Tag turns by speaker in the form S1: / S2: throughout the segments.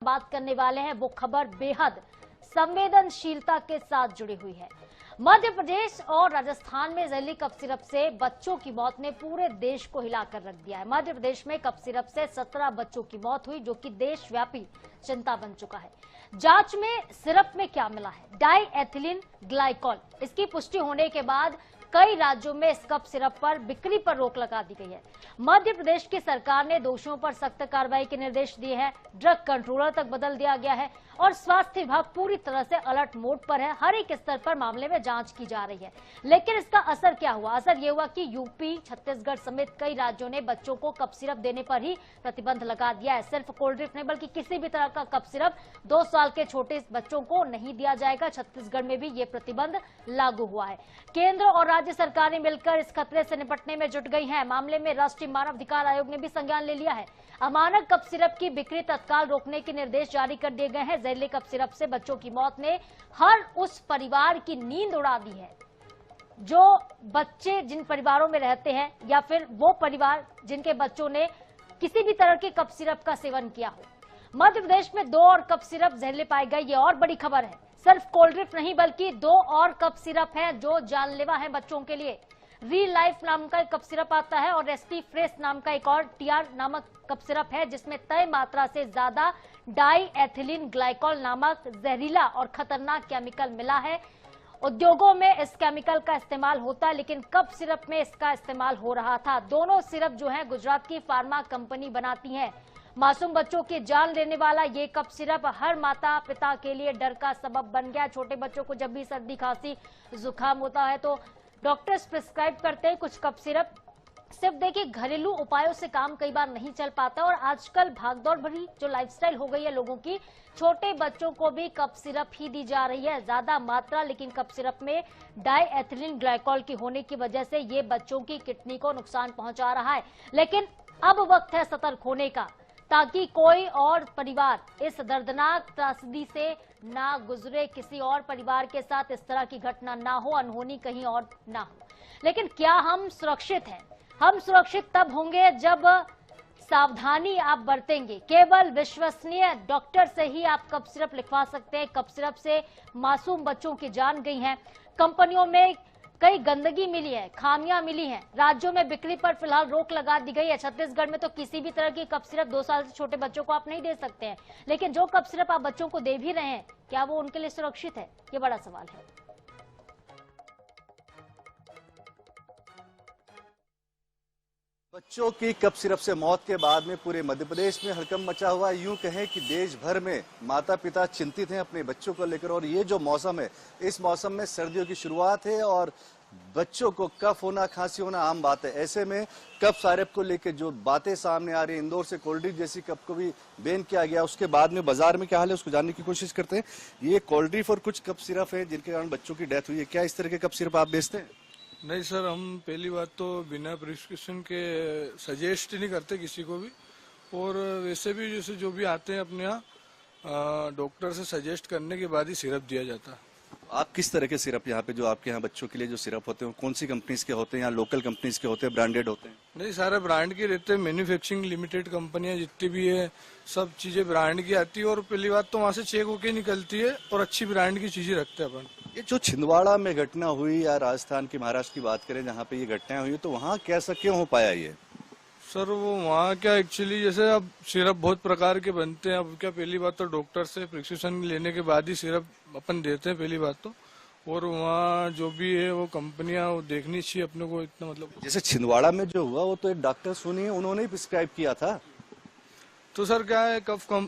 S1: बात करने वाले हैं वो खबर बेहद संवेदनशीलता के साथ जुड़ी हुई है। मध्य प्रदेश और राजस्थान में जहरीली कफ सिरप से बच्चों की मौत ने पूरे देश को हिलाकर रख दिया है। मध्य प्रदेश में कफ सिरप से 17 बच्चों की मौत हुई, जो कि देशव्यापी चिंता बन चुका है। जांच में सिरप में क्या मिला है? Diethylene glycol. इसकी पुष्टि होने के बाद कई राज्यों में इस कफ सिरप पर बिक्री पर रोक लगा दी गई है। मध्य प्रदेश की सरकार ने दोषियों पर सख्त कार्रवाई के निर्देश दिए हैं। ड्रग कंट्रोलर तक बदल दिया गया है और स्वास्थ्य विभाग पूरी तरह से अलर्ट मोड पर है। हर एक स्तर पर मामले में जांच की जा रही है। लेकिन इसका असर क्या हुआ? असर ये हुआ कि यूपी, छत्तीसगढ़ समेत कई राज्यों ने बच्चों को कफ सिरप देने पर ही प्रतिबंध लगा दिया है। सिर्फ कोल्ड ड्रिंक नहीं बल्कि किसी भी तरह का कफ सिरप 2 साल के छोटे बच्चों को नहीं दिया जाएगा। छत्तीसगढ़ में भी ये प्रतिबंध लागू हुआ है। केंद्र और राज्य सरकारें मिलकर इस खतरे से निपटने में जुट गई हैं। मामले में राष्ट्रीय मानव अधिकार आयोग ने भी संज्ञान ले लिया है। अमानक कफ सिरप की बिक्री तत्काल रोकने के निर्देश जारी कर दिए गए हैं। जहरीले कफ सिरप से बच्चों की मौत ने हर उस परिवार की नींद उड़ा दी है जो बच्चे जिन परिवारों में रहते हैं या फिर वो परिवार जिनके बच्चों ने किसी भी तरह के कफ सिरप का सेवन किया हो। मध्य प्रदेश में 2 और कफ सिरप जहरीले पाए गए, ये और बड़ी खबर है। सिर्फ कोल्ड ड्रिंक नहीं बल्कि 2 और कफ सिरप हैं जो जानलेवा है बच्चों के लिए। रियल लाइफ नाम का एक कफ सिरप आता है और रेस्टी फ्रेश नाम का एक और टीआर नामक कफ सिरप है, जिसमें तय मात्रा से ज्यादा डाई एथिलीन ग्लाइकॉल नामक जहरीला और खतरनाक केमिकल मिला है। उद्योगों में इस केमिकल का इस्तेमाल होता है, लेकिन कफ सिरप में इसका इस्तेमाल हो रहा था। दोनों सिरप जो है गुजरात की फार्मा कंपनी बनाती है। मासूम बच्चों की जान लेने वाला ये कफ सिरप हर माता पिता के लिए डर का सबब बन गया। छोटे बच्चों को जब भी सर्दी, खांसी, जुकाम होता है तो डॉक्टर्स प्रिस्क्राइब करते हैं कुछ कफ सिरप। सिर्फ देखिए, घरेलू उपायों से काम कई बार नहीं चल पाता और आजकल भागदौड़ भरी जो लाइफस्टाइल हो गई है लोगों की, छोटे बच्चों को भी कफ सिरप ही दी जा रही है, ज्यादा मात्रा। लेकिन कफ सिरप में डाई एथिलीन ग्लाइकॉल की होने की वजह से ये बच्चों की किडनी को नुकसान पहुंचा रहा है। लेकिन अब वक्त है सतर्क होने का, ताकि कोई और परिवार इस दर्दनाक त्रासदी से ना गुजरे, किसी और परिवार के साथ इस तरह की घटना ना हो, अनहोनी कहीं और ना हो। लेकिन क्या हम सुरक्षित हैं? हम सुरक्षित तब होंगे जब सावधानी आप बरतेंगे। केवल विश्वसनीय डॉक्टर से ही आप कफ सिरप लिखवा सकते हैं। कफ सिरप से मासूम बच्चों की जान गई है। कंपनियों में कई गंदगी मिली है, खामियां मिली हैं। राज्यों में बिक्री पर फिलहाल रोक लगा दी गई है। छत्तीसगढ़ में तो किसी भी तरह की कफ सिरप 2 साल से छोटे बच्चों को आप नहीं दे सकते हैं। लेकिन जो कफ सिरप आप बच्चों को दे भी रहे हैं, क्या वो उनके लिए सुरक्षित है? ये बड़ा सवाल है।
S2: बच्चों की कफ सिरप से मौत के बाद में पूरे मध्य प्रदेश में हड़कंप मचा हुआ। यूं कहें कि देश भर में माता पिता चिंतित हैं अपने बच्चों को लेकर। और ये जो मौसम है, इस मौसम में सर्दियों की शुरुआत है और बच्चों को कफ होना, खांसी होना आम बात है। ऐसे में कफ सिरप को लेकर जो बातें सामने आ रही है, इंदौर से कोल्ड ड्रिंक जैसी कप को भी बैन किया गया, उसके बाद में बाजार में क्या हाल है उसको जानने की कोशिश करते हैं। ये कोल्ड ड्रिंक और कुछ कप सिरप है जिनके कारण बच्चों की डेथ हुई है। क्या इस तरह के कप सिरप आप बेचते हैं?
S3: नहीं सर, हम पहली बात तो बिना प्रिस्क्रिप्शन के सजेस्ट नहीं करते किसी को भी। और वैसे भी जैसे जो भी आते हैं अपने यहाँ डॉक्टर से सजेस्ट करने के बाद ही सिरप दिया जाता है।
S2: आप किस तरह के सिरप यहाँ पे जो आपके यहाँ बच्चों के लिए जो सिरप होते हैं कौन सी कंपनीज के होते हैं? या लोकल कंपनीज के होते हैं, ब्रांडेड होते हैं?
S3: नहीं, सारे ब्रांड के रहते हैं। मैन्युफैक्चरिंग लिमिटेड कंपनियां जितनी भी है सब चीजें ब्रांड की आती है। और पहली बात तो वहाँ से चेक होके निकलती है और अच्छी ब्रांड की चीजें रखते हैं अपन।
S2: ये जो छिंदवाड़ा में घटना हुई या राजस्थान की, महाराष्ट्र की बात करें जहाँ पे ये घटनाएं हुई, तो वहाँ कैसा क्यों हो पाया ये?
S3: सर वो वहाँ क्या एक्चुअली जैसे अब सिरप बहुत प्रकार के बनते हैं। अब क्या पहली बात तो डॉक्टर से प्रिस्क्रिप्शन लेने के बाद ही सिरप अपन देते हैं पहली बात तो। और वहाँ जो भी है वो कंपनियां वो देखनी चाहिए अपने को इतना। मतलब
S2: जैसे छिंदवाड़ा में जो हुआ वो तो एक डॉक्टर सुनिए उन्होंने ही प्रिस्क्राइब किया था।
S3: तो सर क्या है,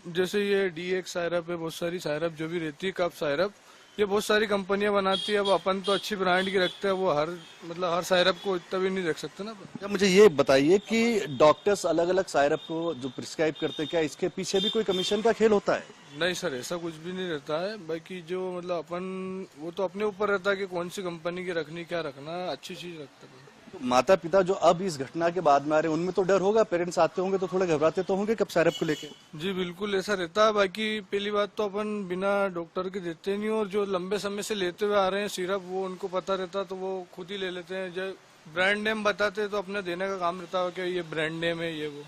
S3: जैसे ये डीएक्स सिरप है, बहुत सारी सिरप जो भी रहती है कफ सिरप, ये बहुत सारी कंपनियां बनाती है। अब अपन तो अच्छी ब्रांड की रखते हैं, वो हर सिरप को इतना भी नहीं रख सकते ना।
S2: क्या मुझे ये बताइए कि डॉक्टर्स अलग अलग सिरप को जो प्रिस्क्राइब करते हैं, क्या इसके पीछे भी कोई कमीशन का खेल होता है?
S3: नहीं सर, ऐसा कुछ भी नहीं रहता है। बाकी जो मतलब अपन वो तो अपने ऊपर रहता है कि कौन सी कंपनी की रखनी, क्या रखना, अच्छी चीज रखते हैं।
S2: तो माता पिता जो अब इस घटना के बाद में आ रहे हैं उनमें तो डर होगा, पेरेंट्स आते होंगे तो थोड़ा घबराते तो होंगे कब सिरप को लेके?
S3: जी बिल्कुल ऐसा रहता है। बाकी पहली बात तो अपन बिना डॉक्टर के देते नहीं, और जो लंबे समय से लेते हुए आ रहे हैं सिरप वो उनको पता रहता तो वो खुद ही ले लेते हैं। जब ब्रांड नेम बताते तो अपने देने का काम रहता है कि ये ब्रांड नेम है ये वो।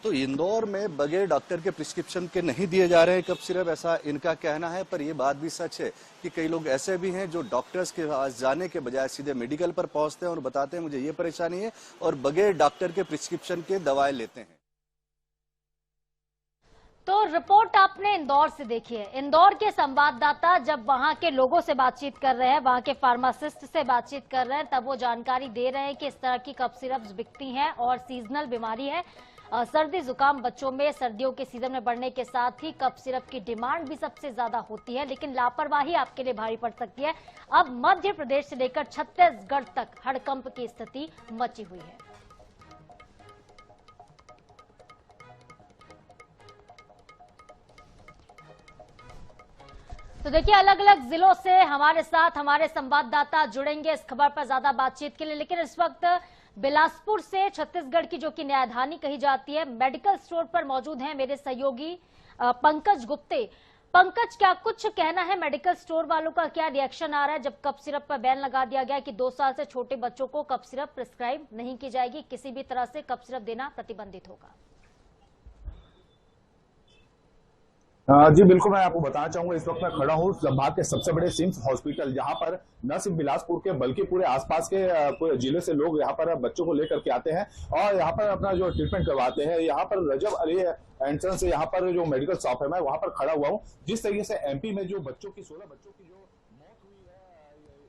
S2: तो इंदौर में बगैर डॉक्टर के प्रिस्क्रिप्शन के नहीं दिए जा रहे हैं कफ सिरप, ऐसा इनका कहना है। पर यह बात भी सच है कि कई लोग ऐसे भी हैं जो डॉक्टर्स के पास जाने के बजाय सीधे मेडिकल पर पहुंचते हैं और बताते हैं मुझे ये परेशानी है, और बगैर डॉक्टर के प्रिस्क्रिप्शन के दवाएं लेते हैं।
S1: तो रिपोर्ट आपने इंदौर से देखी है। इंदौर के संवाददाता जब वहां के लोगों से बातचीत कर रहे हैं, वहां के फार्मासिस्ट से बातचीत कर रहे हैं, तब वो जानकारी दे रहे हैं कि इस तरह की कफ सिरप्स बिकती हैं और सीजनल बीमारी है। सर्दी जुकाम बच्चों में सर्दियों के सीजन में बढ़ने के साथ ही कफ सिरप की डिमांड भी सबसे ज्यादा होती है, लेकिन लापरवाही आपके लिए भारी पड़ सकती है। अब मध्य प्रदेश से लेकर छत्तीसगढ़ तक हड़कंप की स्थिति मची हुई है। तो देखिए, अलग अलग जिलों से हमारे साथ हमारे संवाददाता जुड़ेंगे इस खबर पर ज्यादा बातचीत के लिए, लेकिन इस वक्त बिलासपुर से छत्तीसगढ़ की जो कि न्यायधानी कही जाती है, मेडिकल स्टोर पर मौजूद हैं मेरे सहयोगी पंकज गुप्ते। पंकज, क्या कुछ कहना है मेडिकल स्टोर वालों का? क्या रिएक्शन आ रहा है जब कफ सिरप पर बैन लगा दिया गया है कि 2 साल से छोटे बच्चों को कफ सिरप प्रिस्क्राइब नहीं की जाएगी, किसी भी तरह से कफ सिरप देना प्रतिबंधित होगा?
S4: जी बिल्कुल, मैं आपको बताना चाहूंगा इस वक्त मैं खड़ा हूँ संभाग के सबसे बड़े सिम्स हॉस्पिटल, जहां पर न सिर्फ बिलासपुर के बल्कि पूरे आसपास के पूरे जिले से लोग यहां पर बच्चों को लेकर के आते हैं और यहां पर अपना जो ट्रीटमेंट करवाते हैं। यहां पर रजब अली एंट्रेंस से यहां पर जो मेडिकल शॉप है, मैं वहां पर खड़ा हुआ हूँ। जिस तरीके से एमपी में जो 16 बच्चों की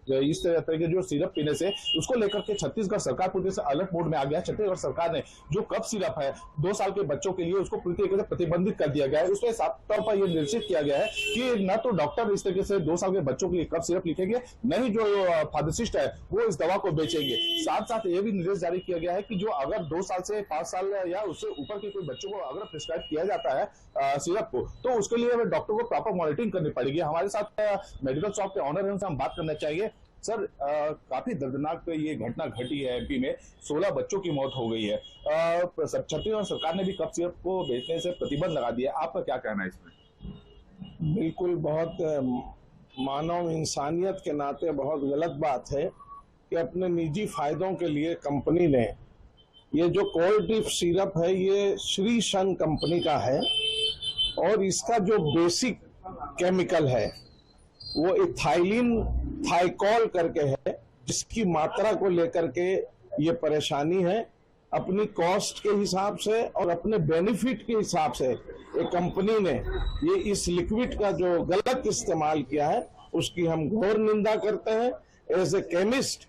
S4: जो इस तरह के जो सिरप पीने से, उसको लेकर के छत्तीसगढ़ सरकार पूरी तरह से अलर्ट मोड में आ गया है। छत्तीसगढ़ सरकार ने जो कफ सिरप है 2 साल के बच्चों के लिए, उसको पूरी तरीके से प्रतिबंधित कर दिया गया है। उसमें साफ तौर पर यह निर्देशित किया गया है कि न तो डॉक्टर इस तरीके से 2 साल के बच्चों के लिए कफ सिरप लिखेंगे, न ही जो फार्मासिस्ट है वो इस दवा को बेचेंगे। साथ साथ ये भी निर्देश जारी किया गया है कि जो अगर 2 साल से 5 साल या उससे ऊपर के कोई बच्चों को अगर प्रिस्क्राइब किया जाता है सिरप को, तो उसके लिए डॉक्टर को प्रॉपर मॉनिटरिंग करनी पड़ेगी। हमारे साथ मेडिकल शॉप के ऑनर है, उनसे हम बात करना चाहिए। सर, काफी दर्दनाक ये घटना घटी है एमपी में, 16 बच्चों की मौत हो गई है। छत्तीसगढ़ सरकार ने भी कफ सिरप को बेचने से प्रतिबंध लगा दिया, आपका क्या कहना है इसमें?
S5: बिल्कुल, बहुत मानव इंसानियत के नाते बहुत गलत बात है कि अपने निजी फायदों के लिए कंपनी ने ये जो कोल्ड ड्रिप सिरप है, ये श्री सन कंपनी का है और इसका जो बेसिक केमिकल है वो इथाइलिन थाइकॉल करके है, जिसकी मात्रा को लेकर के ये परेशानी है। अपनी कॉस्ट के हिसाब से और अपने बेनिफिट के हिसाब से एक कंपनी ने ये इस लिक्विड का जो गलत इस्तेमाल किया है, उसकी हम घोर निंदा करते हैं। एज ए केमिस्ट,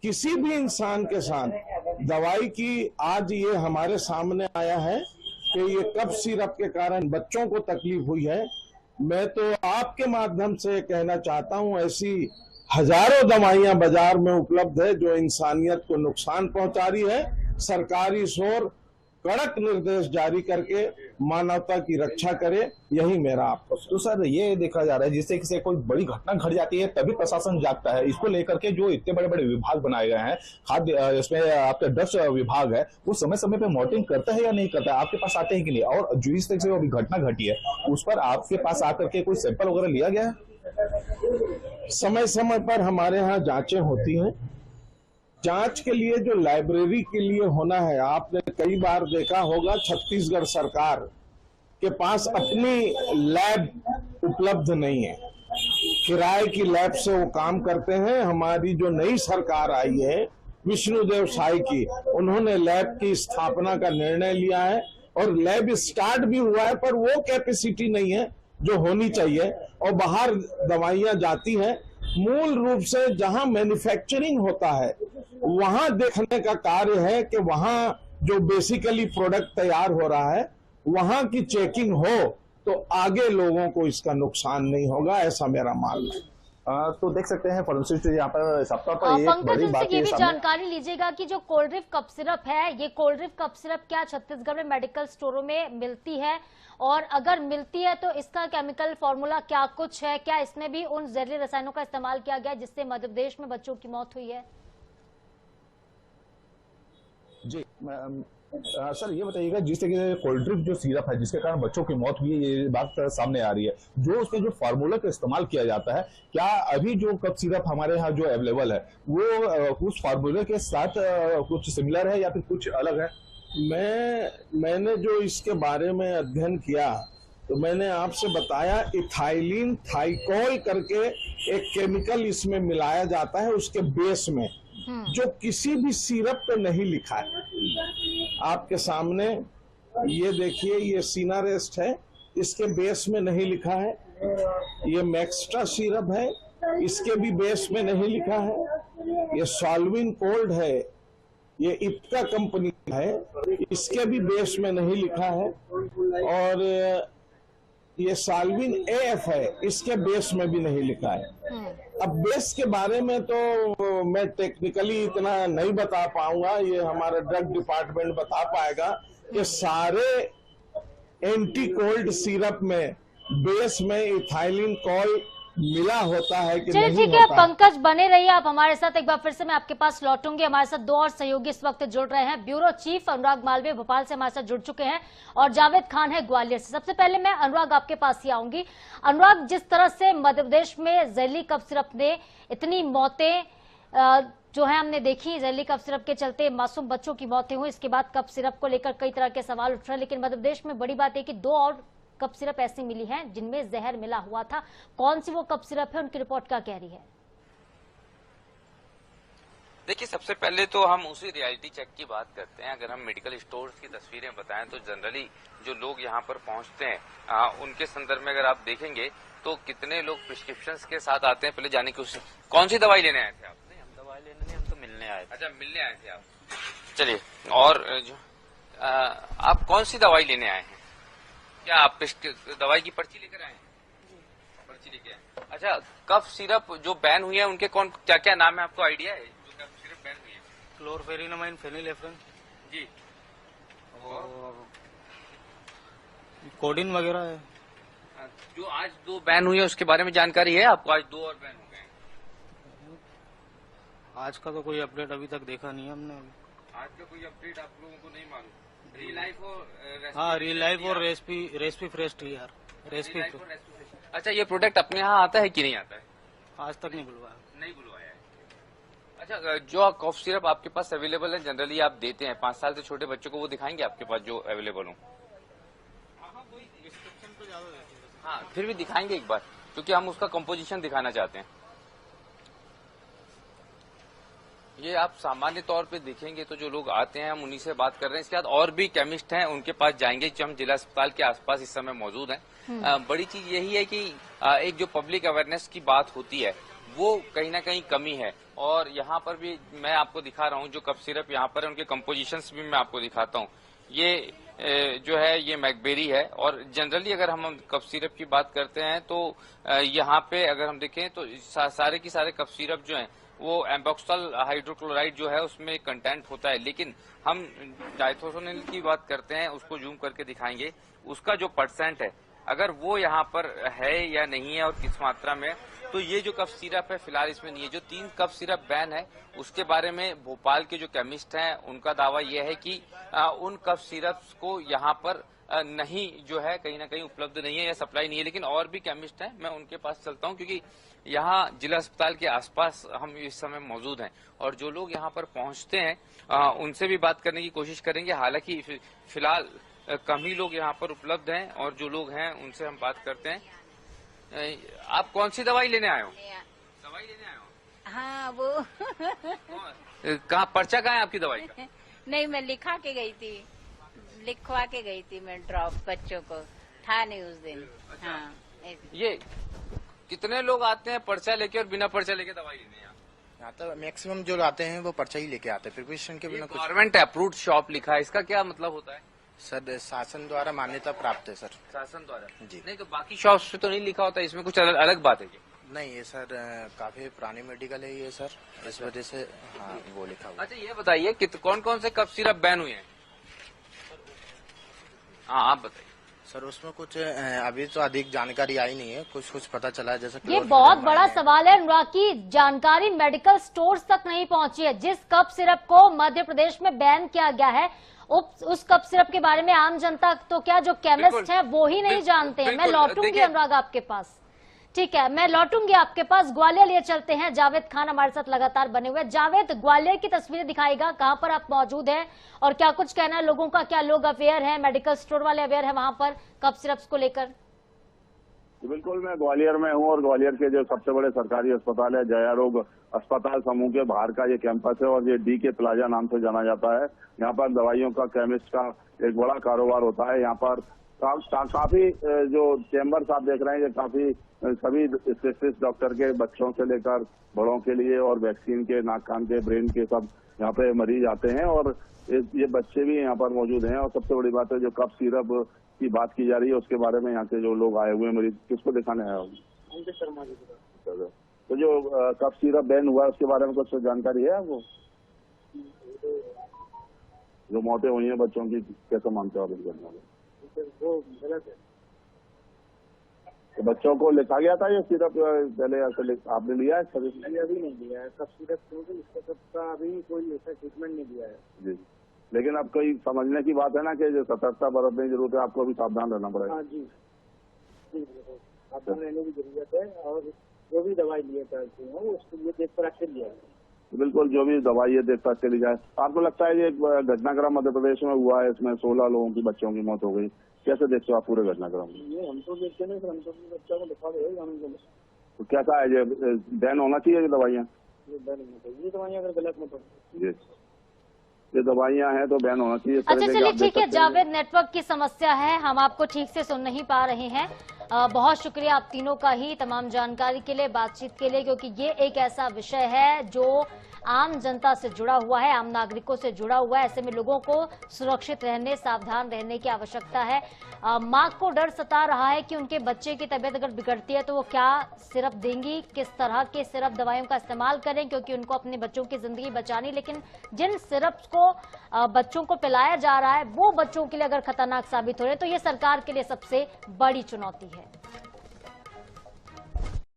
S5: किसी भी इंसान के साथ दवाई की आज ये हमारे सामने आया है कि ये कफ सिरप के कारण बच्चों को तकलीफ हुई है। मैं तो आपके माध्यम से कहना चाहता हूं, ऐसी हजारों दवाइयां बाजार में उपलब्ध है जो इंसानियत को नुकसान पहुंचा रही है। सरकारी शोर कड़क निर्देश जारी करके मानवता की रक्षा करे, यही मेरा आपको।
S4: तो सर, ये देखा जा रहा है जिससे किसी कोई बड़ी घटना घट जाती है तभी प्रशासन जागता है। इसको लेकर के जो इतने बड़े बड़े विभाग बनाए गए हैं, खाद्य इसमें आपका ड्रग्स विभाग है, वो समय समय पे मॉनिटरिंग करता है या नहीं करता है? आपके पास आते हैं कि नहीं? और जो इस तरह से अभी घटना घटी है, उस पर आपके पास आकर के कोई सैंपल वगैरह लिया गया है?
S5: समय समय पर हमारे यहाँ जांचें होती हैं। जांच के लिए जो लाइब्रेरी के लिए होना है, आपने कई बार देखा होगा छत्तीसगढ़ सरकार के पास अपनी लैब उपलब्ध नहीं है, किराए की लैब से वो काम करते हैं। हमारी जो नई सरकार आई है विष्णुदेव साई की, उन्होंने लैब की स्थापना का निर्णय लिया है और लैब स्टार्ट भी हुआ है, पर वो कैपेसिटी नहीं है जो होनी चाहिए और बाहर दवाइयां जाती हैं। मूल रूप से जहां मैन्युफैक्चरिंग होता है वहां देखने का कार्य है कि वहां जो बेसिकली प्रोडक्ट तैयार हो रहा है वहां की चेकिंग हो तो आगे लोगों को इसका नुकसान नहीं होगा, ऐसा मेरा मानना है।
S4: तो देख सकते हैं फार्मासिस्ट यहाँ पर सबका पर एक बड़ी बात
S1: ये भी जानकारी लीजिएगा कि जो कोल्ड ड्रिप कफ सिरप है, ये कोल्ड ड्रिप कफ सिरप क्या छत्तीसगढ़ में मेडिकल स्टोरों में मिलती है, और अगर मिलती है तो इसका केमिकल फॉर्मूला क्या कुछ है? क्या इसमें भी उन जहरीले रसायनों का इस्तेमाल किया गया जिससे मध्य प्रदेश में बच्चों की मौत हुई है?
S4: जी सर, ये बताइएगा, जिस तरीके से कोल्ड ड्रिंक जो सिरप है जिसके कारण बच्चों की मौत हुई है, ये बात सामने आ रही है, जो उसमें जो फार्मूला का इस्तेमाल किया जाता है, क्या अभी जो कफ सिरप हमारे यहाँ जो अवेलेबल है वो उस फार्मूले के साथ कुछ सिमिलर है या फिर कुछ अलग है?
S5: मैंने जो इसके बारे में अध्ययन किया तो मैंने आपसे बताया इथाइलिन थाइकोल करके एक केमिकल इसमें मिलाया जाता है उसके बेस में, जो किसी भी सिरप पे नहीं लिखा है। आपके सामने ये देखिए, ये सीना रेस्ट है, इसके बेस में नहीं लिखा है। ये मैक्स्ट्रा सिरप है, इसके भी बेस में नहीं लिखा है। ये सॉल्विन कोल्ड है, ये इप्का कंपनी है, इसके भी बेस में नहीं लिखा है। और ये साल्विन एफ है, इसके बेस में भी नहीं लिखा है। अब बेस के बारे में तो मैं टेक्निकली इतना नहीं बता पाऊंगा, ये हमारा ड्रग डिपार्टमेंट बता पाएगा कि सारे एंटी कोल्ड सिरप में बेस में इथाइलिन कॉल मिला होता है कि
S1: चलिए
S5: नहीं
S1: ठीक है,
S5: होता।
S1: पंकज बने रहिए आप हमारे साथ। एक बार फिर से मैं आपके पास लौटूंगी। हमारे साथ दो और सहयोगी इस वक्त जुड़ रहे हैं। ब्यूरो चीफ अनुराग मालवीय भोपाल से हमारे साथ जुड़ चुके हैं और जावेद खान है ग्वालियर से। सबसे पहले मैं अनुराग आपके पास ही आऊंगी। अनुराग, जिस तरह से मध्य प्रदेश में जहरीली कफ सिरप ने इतनी मौतें जो है हमने देखी, जहरीली कफ सिरप के चलते मासूम बच्चों की मौतें हुई, इसके बाद कफ सिरप को लेकर कई तरह के सवाल उठ रहे हैं। लेकिन मध्य प्रदेश में बड़ी बात है कि दो और कप सिरप ऐसी मिली हैं जिनमें जहर मिला हुआ था। कौन सी वो कप सिरप है, उनकी रिपोर्ट क्या कह रही है?
S6: देखिए, सबसे पहले तो हम उसी रियलिटी चेक की बात करते हैं। अगर हम मेडिकल स्टोर्स की तस्वीरें बताएं तो जनरली जो लोग यहाँ पर पहुंचते हैं उनके संदर्भ में अगर आप देखेंगे तो कितने लोग प्रिस्क्रिप्शंस के साथ आते हैं। पहले जाने की कौन सी दवाई लेने आए थे आप?
S7: हम दवाई लेने नहीं, हम तो मिलने आए थे।
S6: अच्छा, मिलने आए थे आप। चलिए, और जो आप कौन सी दवाई लेने आए हैं? क्या आप दवाई की पर्ची लेकर आए हैं? पर्ची लेके आए। अच्छा, कफ सिरप जो बैन हुई है उनके कौन क्या क्या नाम है, आपको आइडिया है जो कफ सिरप बैन हुई है?
S7: क्लोरफेनिनामाइन, फेनिलेफ्रिन
S6: जी,
S7: और कोडिन वगैरह है।
S6: जो आज दो बैन हुई है उसके बारे में जानकारी है आपको? आज दो और बैन हो गए।
S7: आज का तो कोई अपडेट अभी तक देखा नहीं है हमने।
S6: आज का कोई अपडेट आप लोगों को नहीं मालूम? रिलाइफ और
S7: हाँ, रिलाइफ और रेस्पी फ्रेश टी यार, रेस्पी।
S6: अच्छा, ये प्रोडक्ट अपने यहाँ आता है कि नहीं आता है?
S7: आज तक नहीं बुलवाया।
S6: नहीं बुलवाया है। अच्छा, जो कॉफ सिरप आपके पास अवेलेबल है जनरली आप देते हैं 5 साल से छोटे बच्चों को, वो दिखाएंगे आपके पास जो अवेलेबल हो? हाँ, फिर भी दिखाएंगे एक बार, क्योंकि हम उसका कंपोजिशन दिखाना चाहते हैं। ये आप सामान्य तौर पे देखेंगे तो जो लोग आते हैं हम उन्हीं से बात कर रहे हैं। इसके बाद और भी केमिस्ट हैं, उनके पास जाएंगे जो हम जिला अस्पताल के आसपास इस समय मौजूद हैं। बड़ी चीज यही है कि एक जो पब्लिक अवेयरनेस की बात होती है वो कहीं ना कहीं कमी है। और यहाँ पर भी मैं आपको दिखा रहा हूँ जो कफ सिरप यहाँ पर है उनके कंपोजिशंस भी मैं आपको दिखाता हूँ। ये जो है ये मैकबेरी है। और जनरली अगर हम कफ सिरप की बात करते हैं तो यहाँ पे अगर हम देखें तो सारे की सारे कफ सिरप जो हैं वो एम्बोक्सल हाइड्रोक्लोराइड जो है उसमें कंटेंट होता है। लेकिन हम डाइथोसोनिल की बात करते हैं, उसको जूम करके दिखाएंगे, उसका जो परसेंट है अगर वो यहाँ पर है या नहीं है और किस मात्रा में, तो ये जो कफ सिरप है फिलहाल इसमें नहीं है। जो 3 कफ सिरप बैन है उसके बारे में भोपाल के जो केमिस्ट हैं उनका दावा यह है कि उन कफ सिरप्स को यहाँ पर नहीं जो है कहीं ना कहीं उपलब्ध नहीं है या सप्लाई नहीं है। लेकिन और भी केमिस्ट हैं, मैं उनके पास चलता हूँ क्योंकि यहाँ जिला अस्पताल के आसपास हम इस समय मौजूद हैं और जो लोग यहाँ पर पहुँचते हैं उनसे भी बात करने की कोशिश करेंगे। हालांकि फिलहाल कम ही लोग यहाँ पर उपलब्ध हैं और जो लोग हैं उनसे हम बात करते हैं। आप कौन सी दवाई लेने आए हो? दवाई लेने आए हो?
S8: हाँ, वो
S6: कहाँ पर्चा कहाँ है आपकी दवाई का?
S8: नहीं, मैं लिखवा के गई थी मैं ड्रॉप, बच्चों को था नहीं उस दिन।
S6: अच्छा।
S8: हाँ,
S6: ये कितने लोग आते हैं पर्चा लेके और बिना पर्चा लेके दवाई लेने?
S9: यहाँ तो मैक्सिमम जो आते हैं वो पर्चा ही लेके आते हैं, प्रिपरेशन के बिना कुछ।
S6: गवर्नमेंट अप्रूव्ड शॉप लिखा है, इसका क्या मतलब होता है?
S9: सर शासन द्वारा मान्यता प्राप्त है सर।
S6: शासन द्वारा
S9: जी।
S6: नहीं तो बाकी शॉप्स पे तो नहीं लिखा होता, इसमें कुछ अलग बात है क्या?
S9: नहीं, ये सर काफी पुरानी मेडिकल है ये सर, इस वजह से हाँ वो लिखा हुआ।
S6: अच्छा, ये बताइए कि कौन कौन से कफ सिरप बैन हुए हैं? हाँ, आप बताइए
S9: सर। उसमें कुछ अभी तो अधिक जानकारी आई नहीं है, कुछ पता चला है जैसे
S1: ये बहुत बड़ा सवाल है अनुराग की जानकारी मेडिकल स्टोर्स तक नहीं पहुंची है। जिस कप सिरप को मध्य प्रदेश में बैन किया गया है उस कप सिरप के बारे में आम जनता तो क्या जो केमिस्ट है वो ही नहीं जानते हैं। मैं लौटूंगी अनुराग आपके पास। ठीक है, मैं लौटूंगी आपके पास। ग्वालियर लिए चलते हैं, जावेद खान हमारे साथ लगातार बने हुए। जावेद, ग्वालियर की तस्वीरें दिखाएगा, कहां पर आप मौजूद हैं और क्या कुछ कहना है लोगों का? क्या लोग अवेयर हैं, मेडिकल स्टोर वाले अवेयर हैं वहां पर कफ सिरप्स को लेकर?
S10: बिल्कुल, मैं ग्वालियर में हूं और ग्वालियर के जो सबसे बड़े सरकारी अस्पताल है जया रोग अस्पताल समूह के बाहर का ये कैंपस है और ये DK प्लाजा नाम से जाना जाता है। यहाँ पर दवाइयों का, केमिस्ट का एक बड़ा कारोबार होता है। यहाँ पर काफी जो चेम्बर्स आप देख रहे हैं, ये काफी सभी स्पेशलिस्ट डॉक्टर के, बच्चों से लेकर बड़ों के लिए और वैक्सीन के, नाक कान के, ब्रेन के, सब यहाँ पे मरीज आते हैं और ये बच्चे भी यहाँ पर मौजूद हैं। और सबसे बड़ी बात है, जो कफ सिरप की बात की जा रही है उसके बारे में यहाँ के जो लोग आए हुए हैं मरीज, किसको दिखाने आया होगा? तो जो कफ सिरप बैन हुआ है उसके बारे में कुछ जानकारी है आपको? जो मौतें हुई हैं बच्चों की, कैसे मानते हो आप इस घटना में? वो गलत है। तो बच्चों को लिखा गया था ये सिरप पहले ऐसे आपने लिया है? अभी नहीं लिया है कफ सिरप, क्योंकि इसका सबका अभी कोई ऐसा ट्रीटमेंट नहीं दिया है जी। लेकिन अब कोई समझने की बात है ना कि जो सतर्कता बरतने की जरूरत है, आपको अभी सावधान रहना पड़ेगा। हाँ जी, सावधान रहने की जरूरत है और जो भी दवाई लिए जाती है उसके लिए देख परख के लिया है। बिल्कुल, जो भी दवाई है देख परख के ली जाए। आपको लगता है ये घटनाक्रम मध्य प्रदेश में हुआ है, इसमें 16 लोगों की, बच्चों की मौत हो गई, कैसे देखते हो आप पूरे घटनाक्रम? ये हम तो देखते नहीं, हम तो बच्चों को दिखा रहे हैं। तो कैसा है, ये बैन होना चाहिए ये दवाइयाँ? ये बैन होना चाहिए, ये दवाइयाँ अगर गलत में तो जी, ये दवाइयाँ हैं तो बैन होना चाहिए।
S1: अच्छा चलिए ठीक है जावेद, नेटवर्क की समस्या है, हम आपको ठीक से सुन नहीं पा रहे हैं। बहुत शुक्रिया आप तीनों का ही तमाम जानकारी के लिए, बातचीत के लिए, क्योंकि ये एक ऐसा विषय है जो आम जनता से जुड़ा हुआ है, आम नागरिकों से जुड़ा हुआ है। ऐसे में लोगों को सुरक्षित रहने, सावधान रहने की आवश्यकता है। माँ को डर सता रहा है कि उनके बच्चे की तबीयत अगर बिगड़ती है तो वो क्या सिरप देंगी, किस तरह के सिरप, दवाइयों का इस्तेमाल करें, क्योंकि उनको अपने बच्चों की जिंदगी बचानी। लेकिन जिन सिरप्स को बच्चों को पिलाया जा रहा है वो बच्चों के लिए अगर खतरनाक साबित हो रहे हैं तो ये सरकार के लिए सबसे बड़ी चुनौती है।